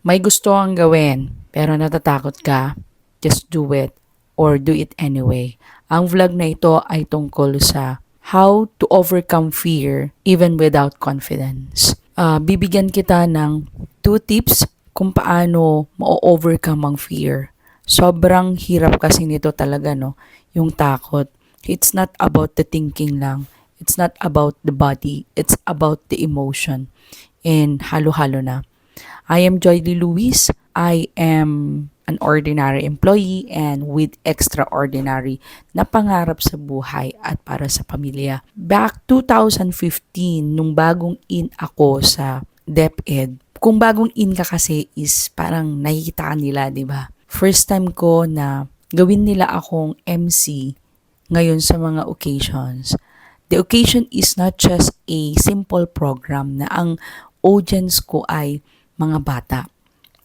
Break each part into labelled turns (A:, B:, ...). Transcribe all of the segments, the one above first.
A: May gusto kang gawin, pero natatakot ka, just do it or do it anyway. Ang vlog na ito ay tungkol sa how to overcome fear even without confidence. Bibigyan kita ng 2 tips kung paano ma-overcome ang fear. Sobrang hirap kasi nito talaga, no? Yung takot. It's not about the thinking lang. It's not about the body. It's about the emotion. And halo-halo na. I am Joy Lee Luis. I am an ordinary employee and with extraordinary na pangarap sa buhay at para sa pamilya. Back 2015, nung bagong in ako sa DepEd, kung bagong in ka kasi is parang nakikita ka nila, di ba? First time ko na gawin nila akong MC ngayon sa mga occasions. The occasion is not just a simple program na ang audience ko ay mga bata.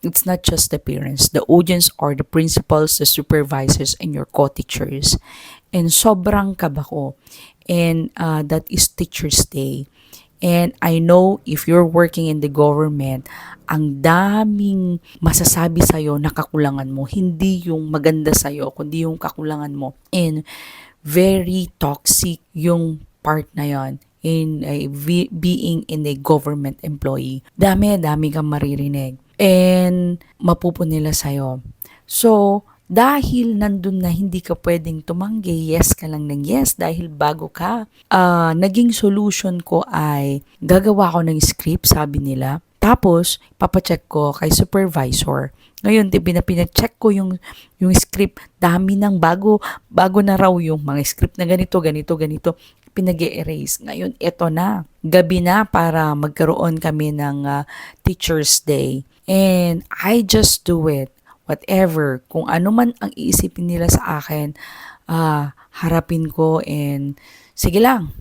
A: It's not just the parents. The audience are the principals, the supervisors, and your co-teachers. And sobrang kaba ko. And that is Teacher's Day. And I know if you're working in the government, ang daming masasabi sa'yo na kakulangan mo. Hindi yung maganda sa'yo, kundi yung kakulangan mo. And very toxic yung part na yon in being in a government employee. Dami kang maririnig. And mapupo nila sa'yo. So, dahil nandun na hindi ka pwedeng tumanggi, yes ka lang ng yes dahil bago ka, naging solution ko ay gagawa ko ng script, sabi nila. Tapos, papacheck ko kay supervisor. Ngayon, pinacheck ko yung script. Dami ng bago na raw yung mga script na ganito. Pinag-e-erase. Ngayon, eto na. Gabi na para magkaroon kami ng Teacher's Day. And I just do it. Whatever. Kung ano man ang iisipin nila sa akin, harapin ko and sige lang.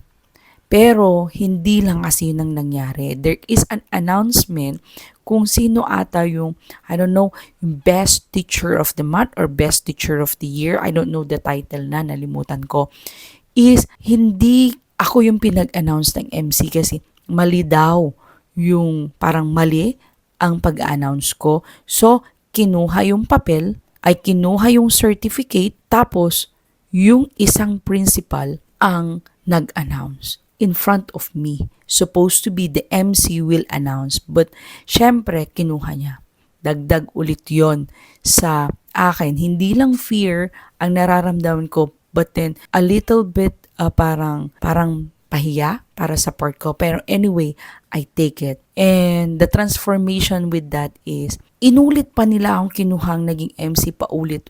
A: Pero, hindi lang kasi yun ang nangyari. There is an announcement kung sino ata yung, I don't know, yung best teacher of the month or best teacher of the year. I don't know the title na, nalimutan ko. Is hindi ako yung pinag-announce ng MC kasi mali daw yung parang mali ang pag-announce ko. So, kinuha yung papel, ay kinuha yung certificate, tapos yung isang principal ang nag-announce in front of me. Supposed to be the MC will announce, but syempre kinuha niya. Dagdag ulit yon sa akin. Hindi lang fear ang nararamdaman ko, but then a little bit parang pahiya para sa part ko. Pero anyway, I take it. And the transformation with that is, inulit pa nila akong kinuhang naging MC pa ulit.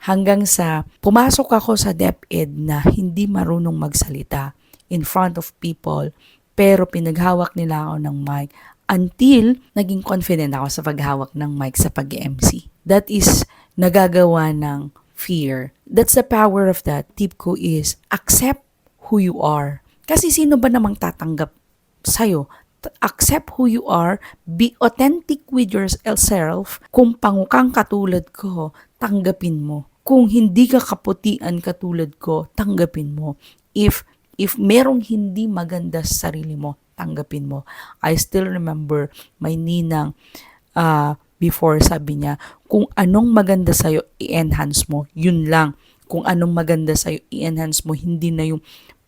A: Hanggang sa pumasok ako sa DepEd na hindi marunong magsalita in front of people, pero pinaghawak nila ako ng mic until naging confident ako sa paghawak ng mic sa pag-MC. That is nagagawa ng fear. That's the power of that. Tip ko is, accept who you are. Kasi sino ba namang tatanggap sa'yo? Accept who you are. Be authentic with yourself. Kung pangukang katulad ko, tanggapin mo. Kung hindi ka kaputian katulad ko, tanggapin mo. If merong hindi maganda sa sarili mo, tanggapin mo. I still remember my ninang before, sabi niya, kung anong maganda sa'yo, i-enhance mo. Yun lang. Kung anong maganda sa'yo, i-enhance mo. Hindi na yung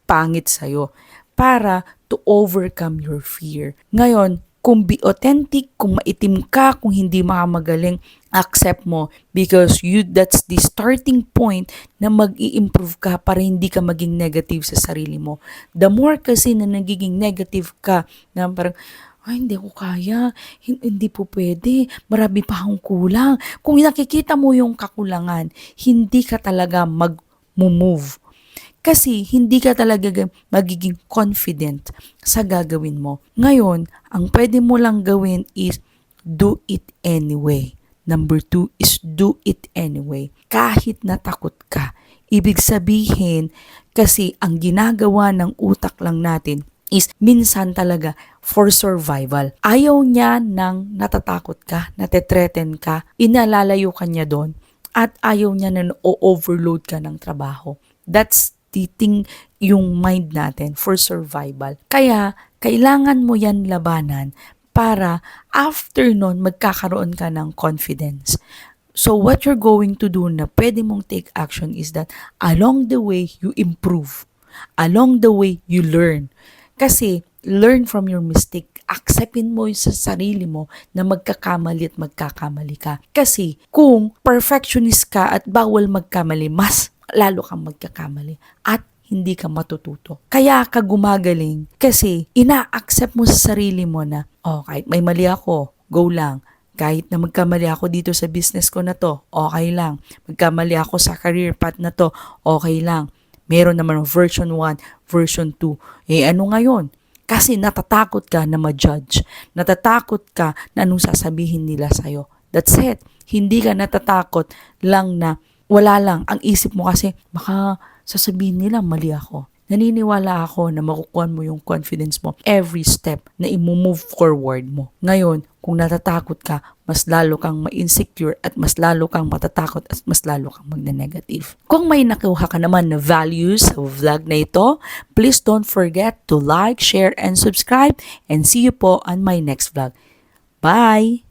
A: pangit sa'yo. Para to overcome your fear. Ngayon, kung be authentic, kung maitim ka, kung hindi makamagaling, accept mo. Because that's the starting point na mag-i-improve ka para hindi ka maging negative sa sarili mo. The more kasi na nagiging negative ka, na parang, ay, hindi ko kaya, hindi po pwede, marami pa akong kulang. Kung nakikita mo yung kakulangan, hindi ka talaga mag-move. Kasi hindi ka talaga magiging confident sa gagawin mo. Ngayon, ang pwede mo lang gawin is do it anyway. Number 2 is do it anyway. Kahit natakot ka. Ibig sabihin, kasi ang ginagawa ng utak lang natin is minsan talaga for survival. Ayaw niya nang natatakot ka, natetreten ka, inalalayo ka niya doon, at ayaw niya na o-overload ka ng trabaho. That's the thing, yung mind natin for survival. Kaya, kailangan mo yan labanan para after nun, magkakaroon ka ng confidence. So what you're going to do na pwede mong take action is that along the way, you improve. Along the way, you learn. Kasi learn from your mistake. Acceptin mo sa sarili mo na magkakamali at magkakamali ka. Kasi kung perfectionist ka at bawal magkamali, mas lalo kang magkakamali at hindi ka matututo. Kaya ka gumagaling kasi ina-accept mo sa sarili mo na, kahit may mali ako, go lang. Kahit na magkamali ako dito sa business ko na to, okay lang. Magkamali ako sa career path na to, okay lang. Meron naman version 1, version 2. Ano ngayon? Kasi natatakot ka na ma-judge. Natatakot ka na anong sasabihin nila sa'yo. That's it. Hindi ka natatakot lang na wala lang. Ang isip mo kasi, baka sasabihin nila mali ako. Naniniwala ako na makukuha mo yung confidence mo every step na i-move forward mo. Ngayon, kung natatakot ka, mas lalo kang ma-insecure at mas lalo kang matatakot at mas lalo kang magne-negative. Kung may nakuha ka naman na values sa vlog na ito, please don't forget to like, share, and subscribe, and see you po on my next vlog. Bye!